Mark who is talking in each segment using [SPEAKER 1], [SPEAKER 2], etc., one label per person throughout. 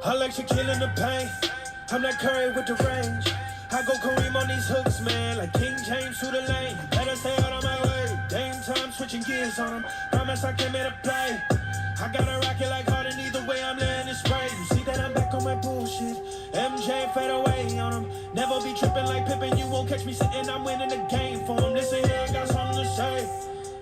[SPEAKER 1] I like Shaquille in the paint. I'm not Curry with the range. I go Kareem on these hooks, man, like King James through the lane. Better stay out of my way. Dame time switching gears on them. Promise I came here to play. I got a rocket like Harden, either way I'm letting it spray. You see that I'm back on my bullshit. MJ fade away on him. Never be tripping like Pippen, you won't catch me sitting, I'm winning the game for him. Listen here, I got something to say.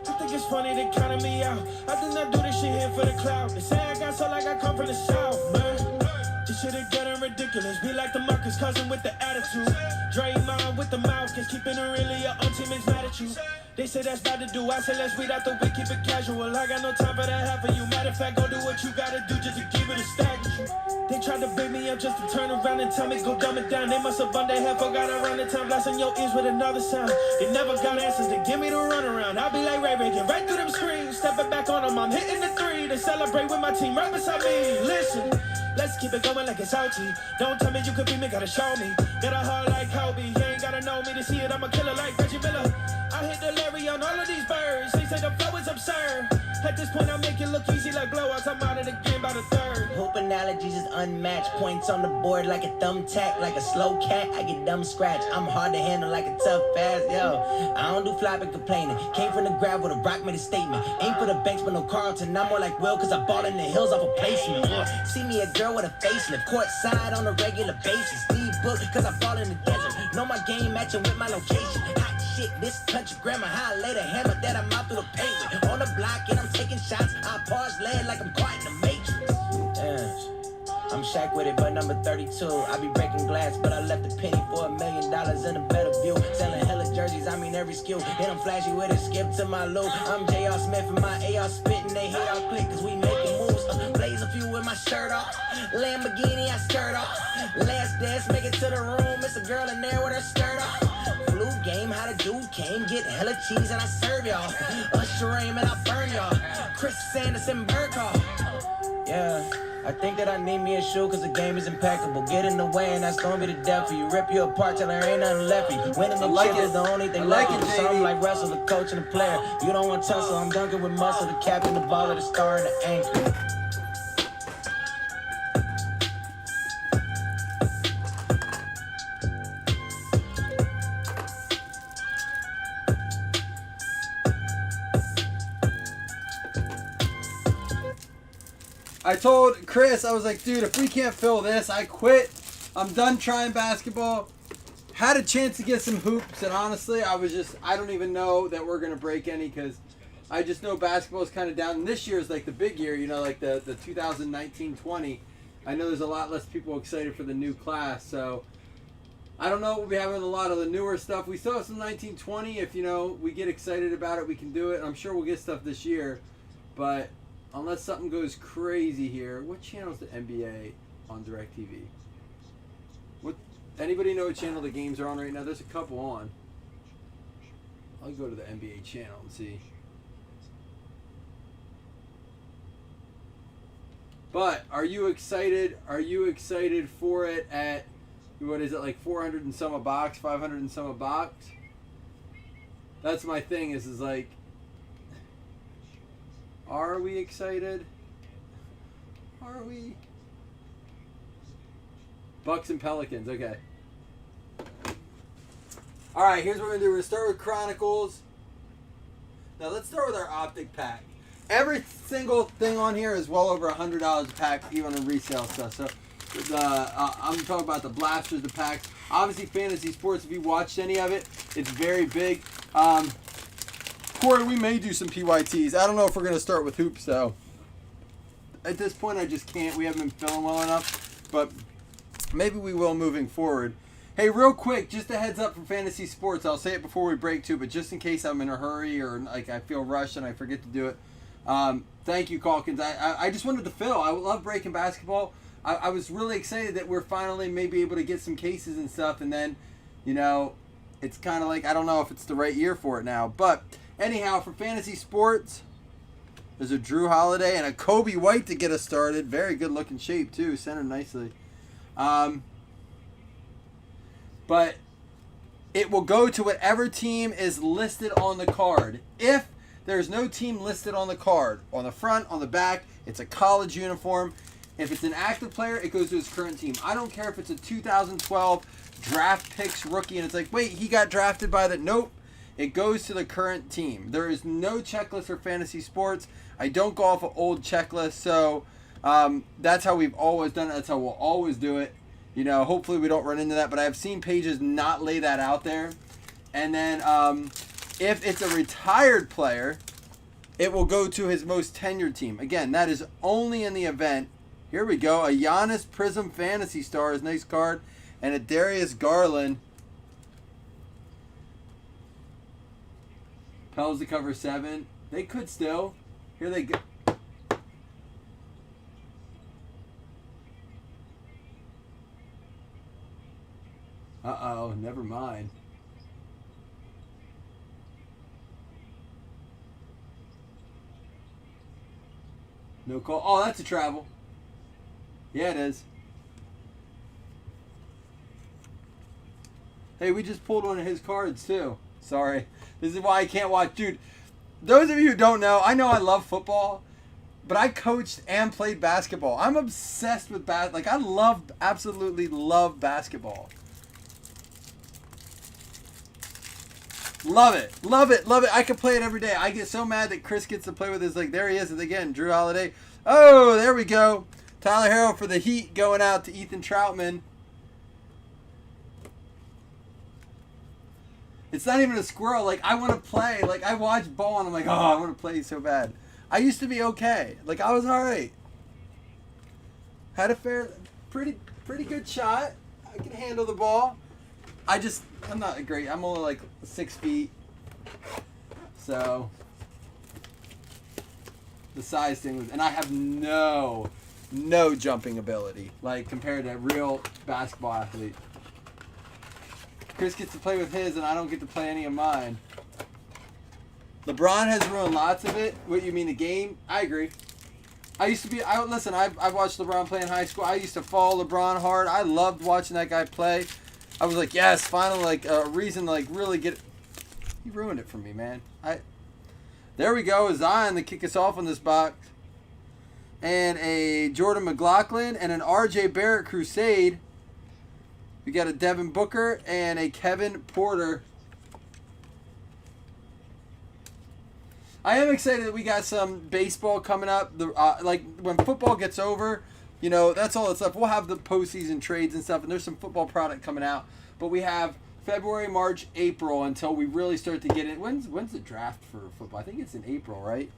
[SPEAKER 1] I think it's funny they counted me out. I did not do this shit here for the clout. They say I got so like I come from the south, man. This shit is getting ridiculous. Be like the Marcus cousin with the attitude. Draymond with the mouth, cause keeping it really your own teammates mad at you. They say that's bad to do. I say let's weed out the week, keep it casual. I got no time for that half of you. Matter of fact, go do what you gotta do just to keep it a stagnant. They tried to bait me up just to turn around and tell me go dumb it down. They must have burned their head, forgot around the time, blasting your ears with another sound. They never got answers to give me the runaround. I'll be like Ray Ray, get right through them screens. Stepping back on them, I'm hitting the three. To celebrate with my team right beside me. Listen, let's keep it going like it's OT. Don't tell me you could be me, gotta show me. Got a heart like Kobe, you ain't gotta know me to see it. I'm a killer like Reggie Miller. I hit the Larry on all of these birds. They say the flow is absurd. At this point, I make it look easy like blowouts. I'm out of the game by the third.
[SPEAKER 2] Hoop analogies is unmatched. Points on the board like a thumbtack. Like a slow cat, I get dumb scratch. I'm hard to handle like a tough pass. Yo, I don't do flopping complaining. Came from the grab with a rock, made a statement. Ain't for the banks, but no Carlton. I'm more like Will, cause I bought in the hills off a placement. See me a girl with a facelift. Court side on a regular basis. Steve Book, cause I fall in the desert. Know my game matching with my location. Hot shit, this country grammar. How I lay the hammer that I'm out through the pavement. On the block and I'm taking shots. I pause lead like I'm caught in the matrix. Yeah. I'm Shaq with it, but number 32. I be breaking glass, but I left a penny for $1 million in a better view. Selling hella jerseys, I mean every skill. Then I'm flashy with it, skip to my loop. I'm J.R. Smith and my AR spitting. They hate our click cause we making moves. Blaze a few with my shirt off. Lamborghini, I skirt off. Last dance, make it to the room. It's a girl in there with her skirt off. Flu game, how the dude came, get hella cheese and I serve y'all. Usher Raymond, I burn y'all. Chris Sanderson, Burkhardt. Yeah, I think that I need me a shoe cause the game is impeccable. Get in the way and that's gonna be the death for you. Rip you apart till there ain't nothing left for you. Winning the chip is the only thing left for you. Something like Russell, the coach and the player. You don't want tussle, I'm dunking with muscle. The captain, the baller, the star, and the anchor.
[SPEAKER 3] I told Chris, I was like, dude, if we can't fill this, I quit. I'm done trying basketball. Had a chance to get some hoops, and honestly, I don't even know that we're going to break any because I just know basketball is kind of down. And this year is like the big year, you know, like the 2019-20. I know there's a lot less people excited for the new class, so I don't know. We'll be having a lot of the newer stuff. We still have some 19-20. If, you know, we get excited about it, we can do it. I'm sure we'll get stuff this year, but unless something goes crazy here. What channel is the NBA on DirecTV? What? Anybody know what channel the games are on right now? There's a couple on. I'll go to the NBA channel and see. But are you excited? Are you excited for it at, what is it, like 400 and some a box, 500 and some a box? That's my thing is like, are we excited? Are we? Bucks and Pelicans, okay. Alright, here's what we're going to do. We're going to start with Chronicles. Now let's start with our Optic Pack. Every single thing on here is well over $100 a pack, even on resale stuff. So I'm talking about the blasters, the packs. Obviously, fantasy sports, if you watched any of it, it's very big. Corey, we may do some PYTs. I don't know if we're going to start with hoops, though. At this point, I just can't. We haven't been filling well enough. But maybe we will moving forward. Hey, real quick, just a heads up for fantasy sports. I'll say it before we break, too. But just in case I'm in a hurry or like I feel rushed and I forget to do it. Thank you, Calkins. I just wanted to fill. I love breaking basketball. I was really excited that we're finally maybe able to get some cases and stuff. And then, you know, it's kind of like I don't know if it's the right year for it now. But anyhow, for fantasy sports, there's a Drew Holiday and a Kobe White to get us started. Very good looking shape too, centered nicely. But it will go to whatever team is listed on the card. If there's no team listed on the card, on the front, on the back, it's a college uniform. If it's an active player, it goes to his current team. I don't care if it's a 2012 draft picks rookie and it's like, wait, he got drafted by the... Nope. It goes to the current team. There is no checklist for fantasy sports. I don't go off of old checklists, so that's how we've always done it. That's how we'll always do it. You know, hopefully we don't run into that, but I've seen pages not lay that out there. And then if it's a retired player, it will go to his most tenured team. Again, that is only in the event. Here we go. A Giannis Prism Fantasy Stars. Nice card. And a Darius Garland. Pels to cover 7. They could still. Here they go. Uh-oh. Never mind. No call. Oh, that's a travel. Yeah, it is. Hey, we just pulled one of his cards, too. Sorry. This is why I can't watch. Dude, those of you who don't know I love football, but I coached and played basketball. I'm obsessed with like, I absolutely love basketball. Love it. Love it. Love it. I could play it every day. I get so mad that Chris gets to play with his, like, there he is again, Drew Holiday. Oh, there we go. Tyler Harrow for the Heat going out to Ethan Troutman. It's not even a squirrel. Like, I want to play. Like, I watch ball and I'm like, oh, I want to play so bad. I used to be okay. Like, I was all right. Had a pretty good shot. I can handle the ball. I'm not great. I'm only like 6 feet. So, the size thing was, and I have no jumping ability, like, compared to a real basketball athlete. Chris gets to play with his, and I don't get to play any of mine. LeBron has ruined lots of it. What, you mean the game? I agree. I used to be, I watched LeBron play in high school. I used to follow LeBron hard. I loved watching that guy play. I was like, yes, finally, like, a reason to, like, really get... He ruined it for me, man. There we go, Zion to kick us off on this box. And a Jordan McLaughlin and an RJ Barrett Crusade. We got a Devin Booker and a Kevin Porter. I am excited that we got some baseball coming up. Like, when football gets over... You know, that's all that's left. We'll have the postseason trades and stuff, and there's some football product coming out. But we have February, March, April until we really start to get it. When's the draft for football? I think it's in April, right?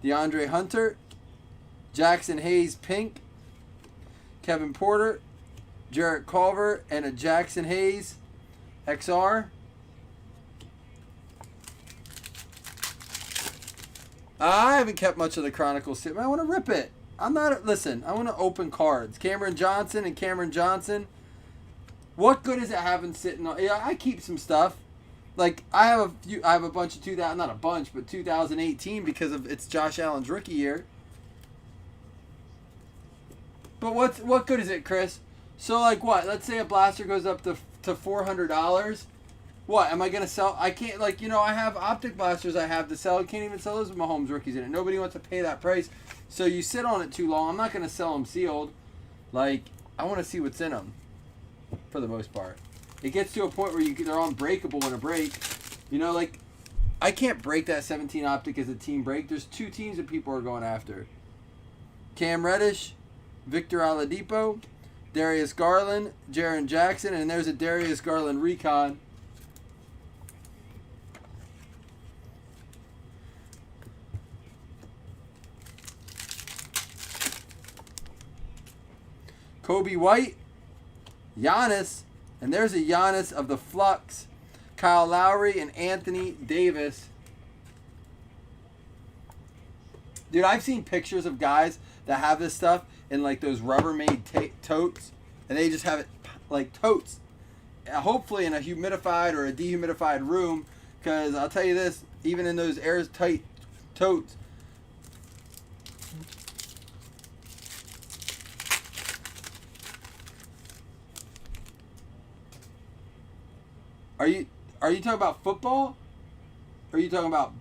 [SPEAKER 3] DeAndre Hunter, Jackson Hayes Pink, Kevin Porter, Jarrett Culver, and a Jackson Hayes XR. I haven't kept much of the Chronicles sitting. I want to rip it. I want to open cards. Cameron Johnson. What good is it having sitting on? Yeah, I keep some stuff. Like, I have a bunch of not a bunch, but 2018 because of it's Josh Allen's rookie year. But what good is it, Chris? So, like, what? Let's say a blaster goes up to $400. What, am I going to sell? I can't, like, you know, I have optic blasters I have to sell. I can't even sell those with Mahomes rookies in it. Nobody wants to pay that price. So you sit on it too long. I'm not going to sell them sealed. Like, I want to see what's in them for the most part. It gets to a point where they're unbreakable in a break. You know, like, I can't break that 17 optic as a team break. There's 2 teams that people are going after. Cam Reddish, Victor Oladipo, Darius Garland, Jaren Jackson, and there's a Darius Garland recon. Kobe White, Giannis, and there's a Giannis of the Flux, Kyle Lowry, and Anthony Davis. Dude, I've seen pictures of guys that have this stuff in, like, those Rubbermaid totes, and they just have it like totes. Hopefully in a humidified or a dehumidified room, because I'll tell you this, even in those airtight totes, Are you talking about football? Or are you talking about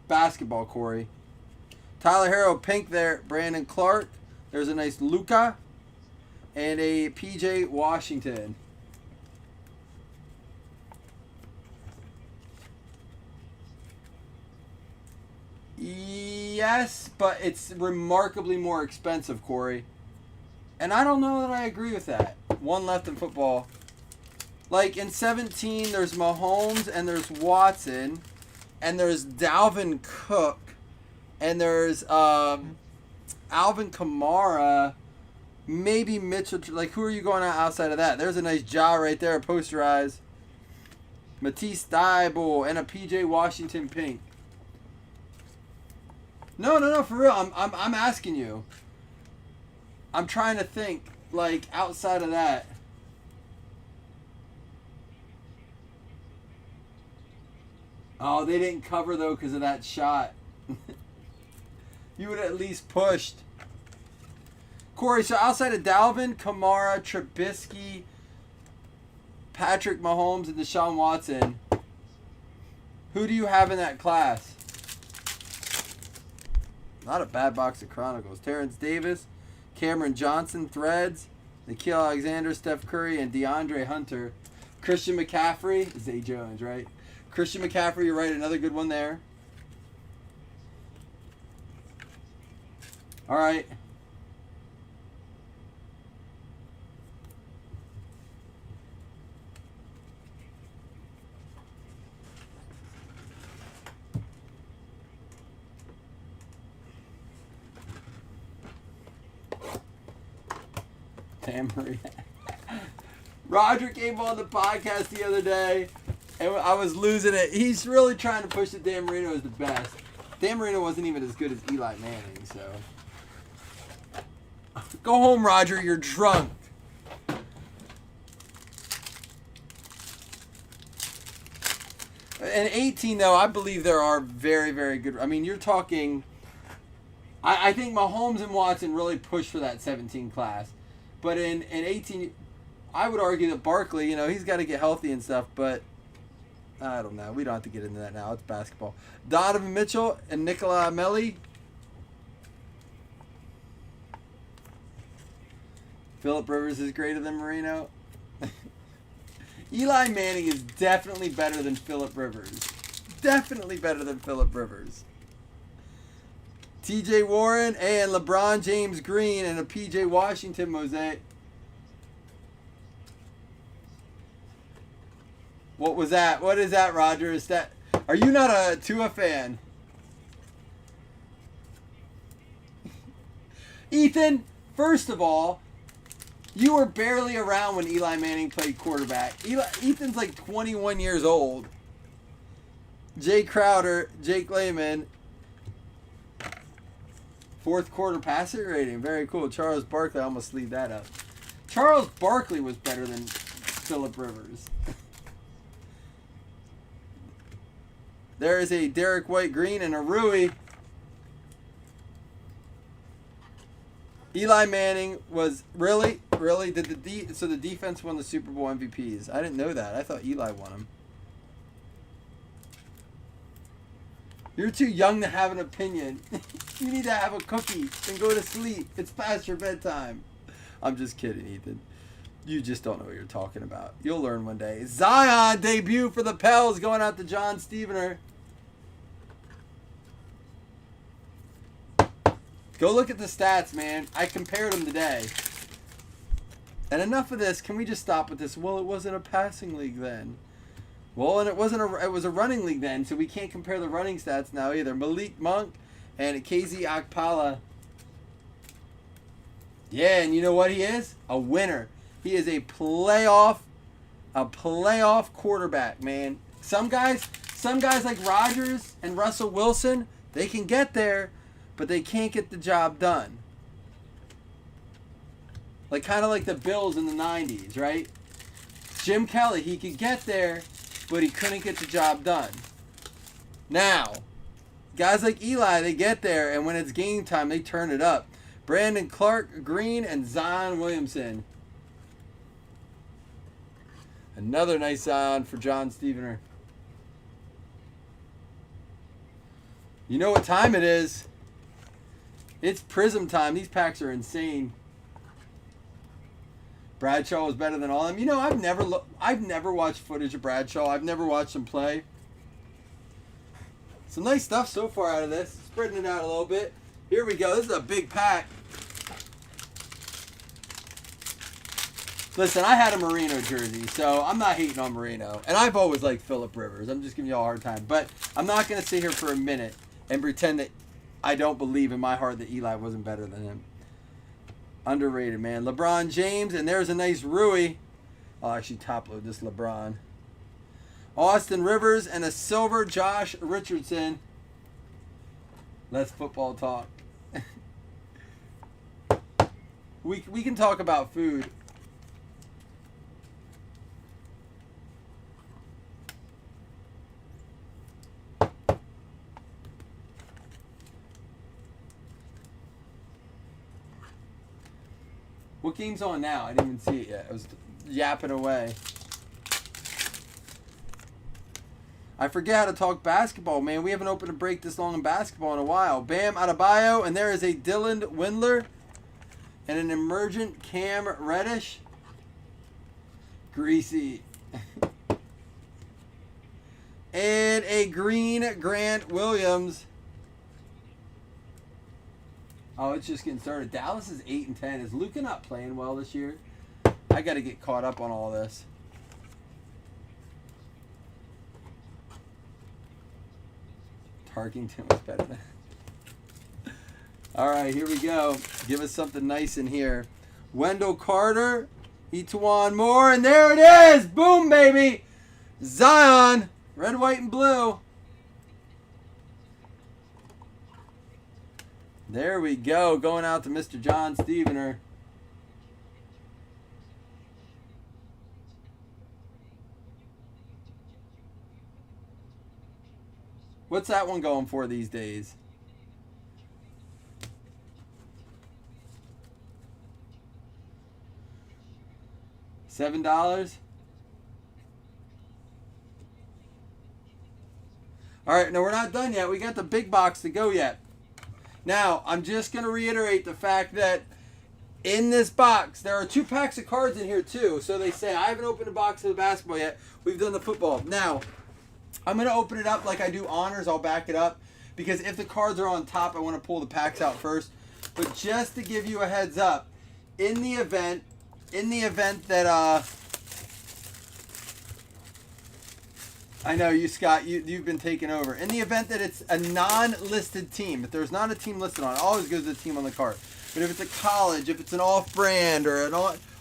[SPEAKER 3] basketball, Corey? Tyler Harrow pink there. Brandon Clark. There's a nice Luca. And a PJ Washington. Yes, but it's remarkably more expensive, Corey. And I don't know that I agree with that. One left in football. Like in 17, there's Mahomes and there's Watson. And there's Dalvin Cook. And there's Alvin Kamara. Maybe Mitchell. Like, who are you going outside of that? There's a nice jaw right there, posterized. Matisse Thybulle and a PJ Washington pink. No, for real. I'm asking you. I'm trying to think, like, outside of that. Oh, they didn't cover, though, because of that shot. You would have at least pushed. Corey, so outside of Dalvin, Kamara, Trubisky, Patrick Mahomes, and Deshaun Watson, who do you have in that class? Not a bad box of Chronicles. Terrence Davis, Cameron Johnson, Threads, Nikhil Alexander, Steph Curry, and DeAndre Hunter. Christian McCaffrey, Zay Jones, right? Christian McCaffrey, you're right, another good one there. All right. Marie. Roger came on the podcast the other day, and I was losing it. He's really trying to push that Dan Marino is the best. Dan Marino wasn't even as good as Eli Manning, so. Go home, Roger. You're drunk. And 18, though, I believe there are very, very good. I mean, you're talking. I think Mahomes and Watson really pushed for that 17 class. But in 18, I would argue that Barkley, he's got to get healthy and stuff, but I don't know. We don't have to get into that now. It's basketball. Donovan Mitchell and Nicola Melli. Phillip Rivers is greater than Marino. Eli Manning is definitely better than Phillip Rivers. Definitely better than Phillip Rivers. TJ Warren and LeBron James Green and a PJ Washington mosaic. What was that? What is that, Roger? Is that? Are you not a Tua fan? Ethan, first of all, you were barely around when Eli Manning played quarterback. Ethan's like 21 years old. Jay Crowder, Jake Lehman. Fourth quarter passer rating. Very cool. Charles Barkley. I almost leave that up. Charles Barkley was better than Phillip Rivers. There is a Derek White green and a Rui. Eli Manning was really did so the defense won the Super Bowl MVPs. I didn't know that. I thought Eli won them. You're too young to have an opinion. You need to have a cookie and go to sleep. It's past your bedtime. I'm just kidding, Ethan. You just don't know what you're talking about. You'll learn one day. Zion debut for the Pels going out to John Stevener. Go look at the stats, man. I compared them today. And enough of this. Can we just stop with this? Well, it wasn't a passing league then. Well, and it was a running league then, so we can't compare the running stats now either. Malik Monk and KZ Akpala. Yeah, and you know what he is? A winner. He is a playoff quarterback, man. Some guys like Rodgers and Russell Wilson, they can get there, but they can't get the job done. Like kind of like the Bills in the 90s, right? Jim Kelly, he could get there, but he couldn't get the job done. Now, guys like Eli, they get there, and when it's game time, they turn it up. Brandon Clark, Green, and Zion Williamson. Another nice Zion for John Stevener. You know what time it is. It's Prism time. These packs are insane. Bradshaw was better than all of them. You know, I've never watched footage of Bradshaw. I've never watched him play. Some nice stuff so far out of this. Spreading it out a little bit. Here we go. This is a big pack. Listen, I had a Marino jersey, so I'm not hating on Marino. And I've always liked Phillip Rivers. I'm just giving you all a hard time. But I'm not going to sit here for a minute and pretend that I don't believe in my heart that Eli wasn't better than him. Underrated, man. LeBron James, and there's a nice Rui. I'll actually top load this LeBron. Austin Rivers, and a silver Josh Richardson. Let's football talk. we can talk about food. What game's on now? I didn't even see it yet. I was yapping away. I forget how to talk basketball, man. We haven't opened a break this long in basketball in a while. Bam Adebayo, and there is a Dylan Windler and an emergent Cam Reddish. Greasy. And a green Grant Williams. Oh, it's just getting started. Dallas is 8-10. Is Luka not playing well this year? I got to get caught up on all this. Tarkington was better than. All right, here we go. Give us something nice in here. Wendell Carter, Etuan Moore, and there it is. Boom, baby. Zion, red, white, and blue. There we go. Going out to Mr. John Stevener. What's that one going for these days? $7? All right, no, we're not done yet. We got the big box to go yet. Now, I'm just going to reiterate the fact that in this box, there are 2 packs of cards in here too. So they say, I haven't opened a box of the basketball yet. We've done the football. Now, I'm going to open it up like I do honors. I'll back it up. Because if the cards are on top, I want to pull the packs out first. But just to give you a heads up, in the event that, I know you, Scott, you've been taken over. In the event that it's a non-listed team, if there's not a team listed on it, always goes to the team on the card. But if it's a college, if it's an off-brand or an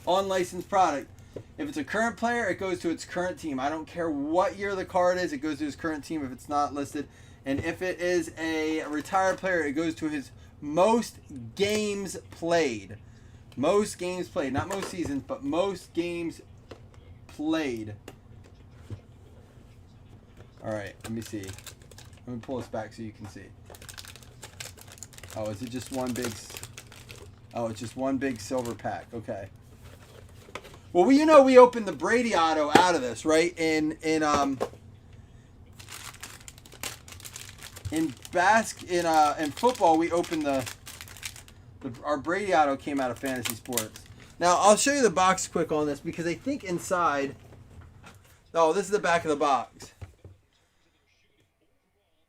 [SPEAKER 3] unlicensed product, if it's a current player, it goes to its current team. I don't care what year the card is, it goes to his current team if it's not listed. And if it is a retired player, it goes to his most games played. Most games played. Not most seasons, but most games played. All right, let me see. Let me pull this back so you can see. Oh, is it just one big... Oh, it's just one big silver pack. Okay. Well, you know we opened the Brady auto out of this, right? In football, we opened our Brady auto came out of Fantasy Sports. Now, I'll show you the box quick on this because I think inside... Oh, this is the back of the box.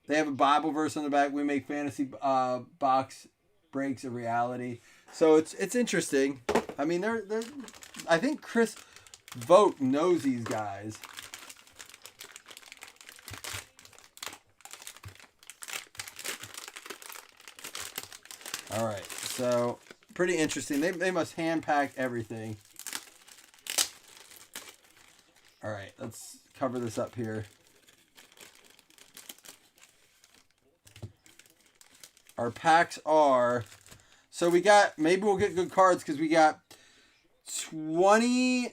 [SPEAKER 3] They have a Bible verse on the back. We make fantasy box breaks a reality. So it's interesting. I mean, they're I think Chris Vogt knows these guys. All right, so pretty interesting. They must hand pack everything. All right, let's cover this up here. Our packs are, so we got, maybe we'll get good cards because we got 20.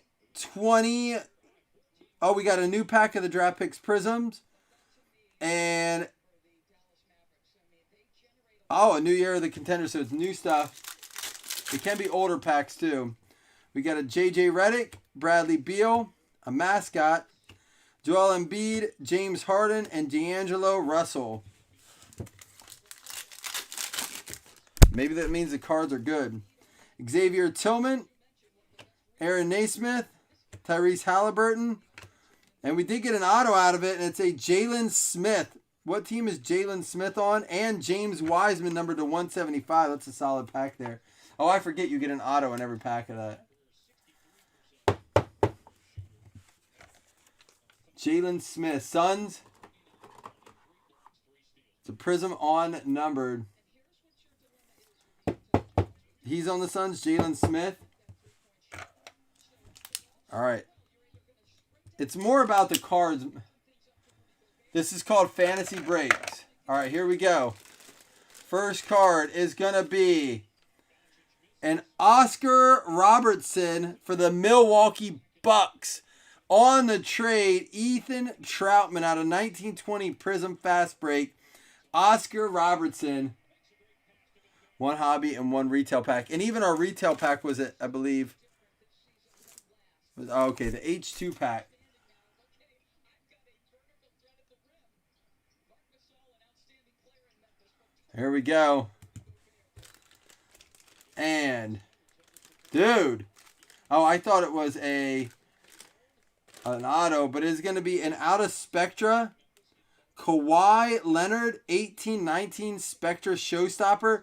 [SPEAKER 3] Oh, we got a new pack of the Draft Picks Prisms. And, oh, a new year of the Contender, so it's new stuff. It can be older packs too. We got a J.J. Redick, Bradley Beal, a mascot, Joel Embiid, James Harden, and D'Angelo Russell. Maybe that means the cards are good. Xavier Tillman, Aaron Naismith, Tyrese Halliburton. And we did get an auto out of it, and it's a Jalen Smith. What team is Jalen Smith on? And James Wiseman, numbered to 175. That's a solid pack there. Oh, I forget you get an auto in every pack of that. Jalen Smith, Suns. It's a Prism on numbered. He's on the Suns, Jalen Smith. All right. It's more about the cards. This is called Fantasy Breaks. All right, here we go. First card is going to be an Oscar Robertson for the Milwaukee Bucks. On the trade, Ethan Troutman out of 1920 Prism Fast Break. Oscar Robertson. One hobby and one retail pack. And even our retail pack was, I believe. Okay, the H2 pack. Here we go. And, dude. Oh, I thought it was an auto, but it's going to be an out of Spectra. Kawhi Leonard, 1819 Spectra Showstopper.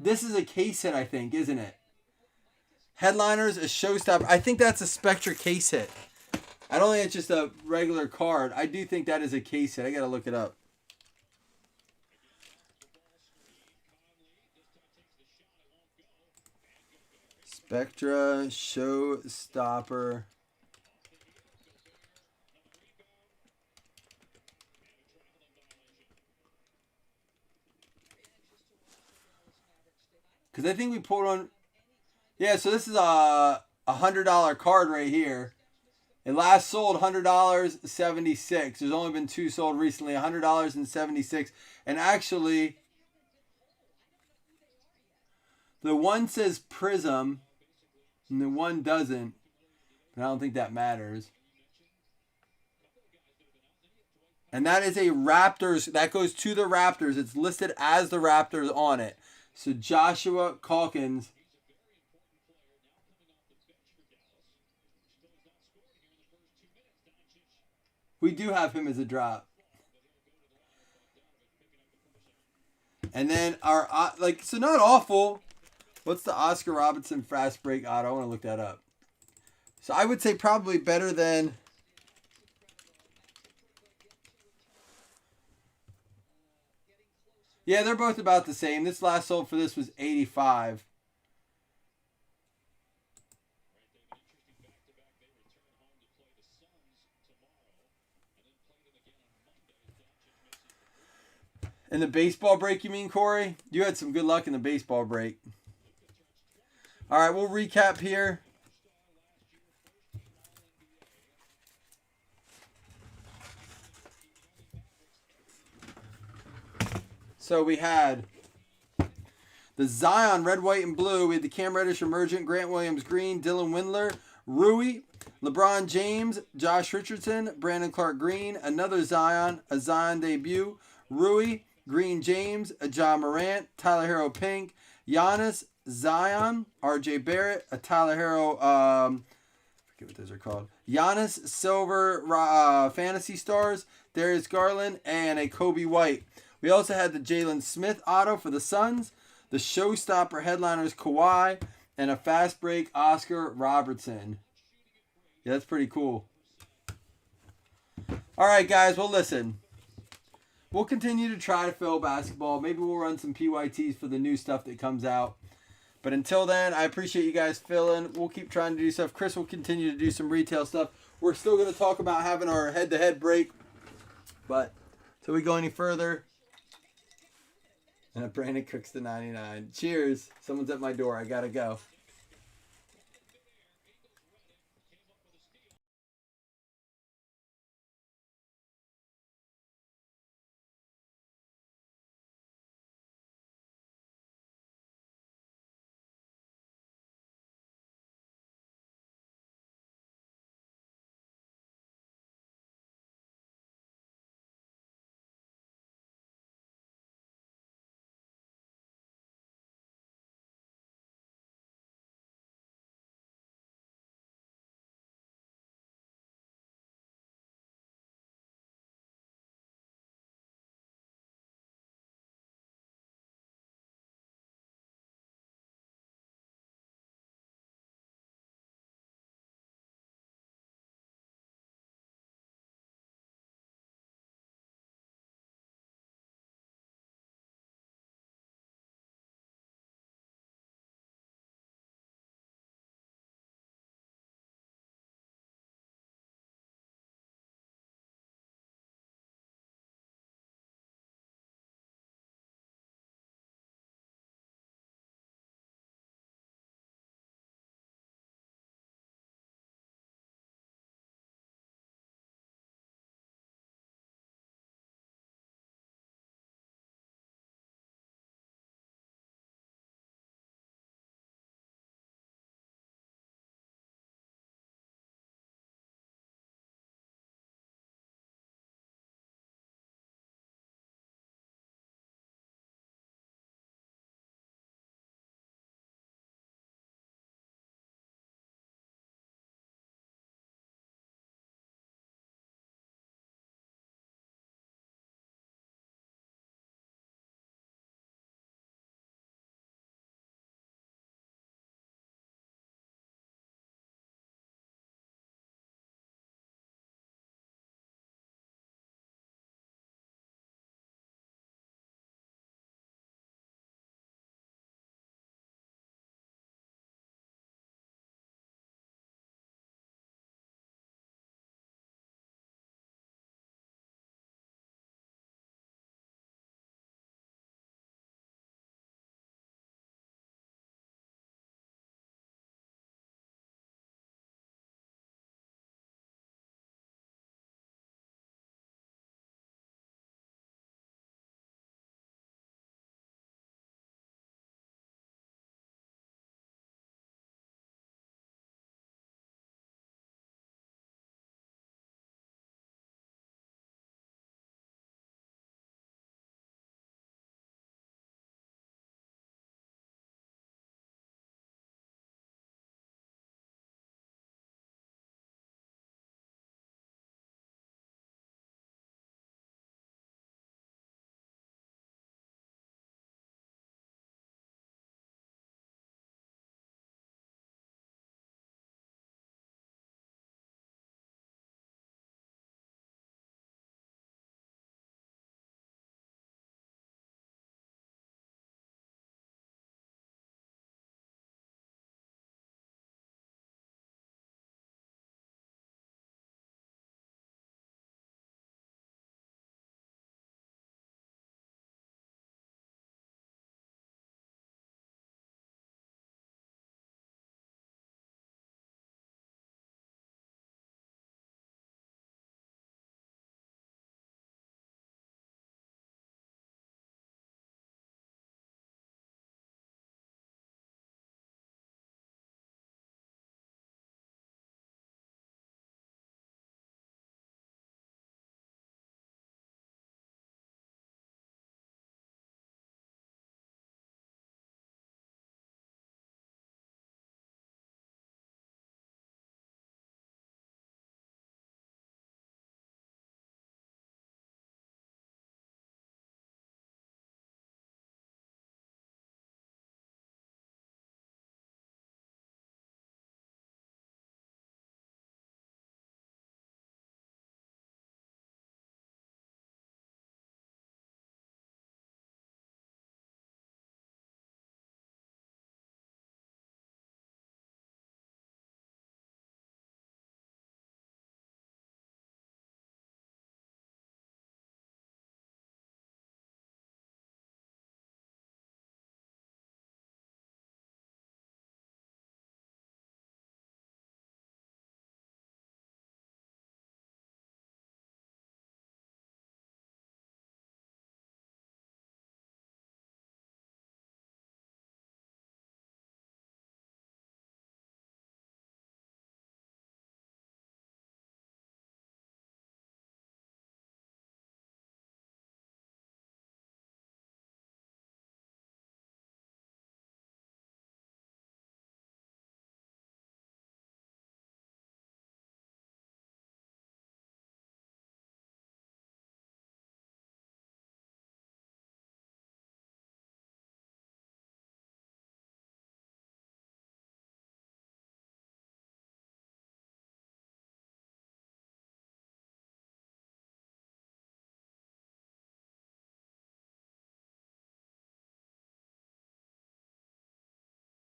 [SPEAKER 3] This is a case hit, I think, isn't it? Headliners, a Showstopper. I think that's a Spectra case hit. I don't think it's just a regular card. I do think that is a case hit. I got to look it up. Spectra Showstopper. Because I think we pulled on... Yeah, so this is a $100 card right here. It last sold $100.76. There's only been 2 sold recently. $100.76. And actually, the one says Prism, and the one doesn't. But I don't think that matters. And that is a Raptors. That goes to the Raptors. It's listed as the Raptors on it. So Joshua Calkins. We do have him as a drop. And then our, so not awful. What's the Oscar Robertson Fast Break auto? I want to look that up. So I would say probably better than... Yeah, they're both about the same. This last sold for this was $85. In the baseball break, you mean, Corey? You had some good luck in the baseball break. All right, we'll recap here. So we had the Zion, red, white, and blue. We had the Cam Reddish, Emergent, Grant Williams, green, Dylan Windler, Rui, LeBron James, Josh Richardson, Brandon Clark, green, another Zion, a Zion debut, Rui, green James, a John Morant, Tyler Hero pink, Giannis, Zion, RJ Barrett, a Tyler Hero, forget what those are called, Giannis, silver fantasy stars, Darius Garland, and a Kobe White. We also had the Jalen Smith auto for the Suns, the Showstopper headliners Kawhi, and a fast break Oscar Robertson. Yeah, that's pretty cool. All right, guys. Well, listen. We'll continue to try to fill basketball. Maybe we'll run some PYTs for the new stuff that comes out. But until then, I appreciate you guys filling. We'll keep trying to do stuff. Chris will continue to do some retail stuff. We're still going to talk about having our head-to-head break. But until we go any further... And Brandon Cooks to 99. Cheers. Someone's at my door. I gotta go.